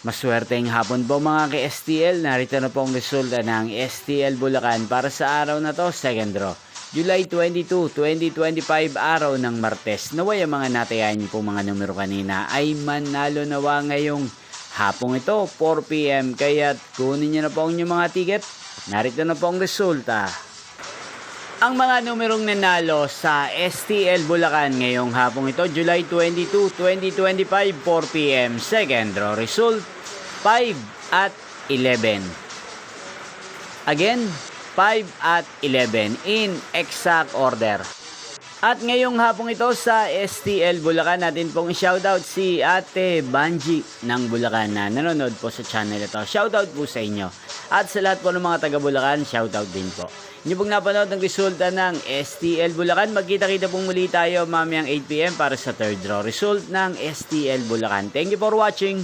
Maswerteng hapon po mga ka-STL. Narito na po ang resulta ng STL Bulacan para sa araw na to, second draw. July 22, 2025, araw ng Martes. Naway ang mga natayan po mga numero kanina ay manalo nawa ngayong hapong ito, 4 PM. Kaya kunin nyo na po ang inyong mga ticket. Narito na po ang resulta. Ang mga numerong nanalo sa STL Bulacan ngayong hapong ito, July 22, 2025, 4 PM. Second draw result, 5 at 11. Again, 5 at 11 in exact order. At ngayong hapong ito sa STL Bulacan, natin pong shoutout si Ate Banji ng Bulacan na nanonood po sa channel ito. Shoutout po sa inyo. At sa lahat po ng mga taga Bulacan, shoutout din po. Inyo pong napanood ng resulta ng STL Bulacan. Magkita-kita pong muli tayo mamayang 8 PM para sa third draw result ng STL Bulacan. Thank you for watching.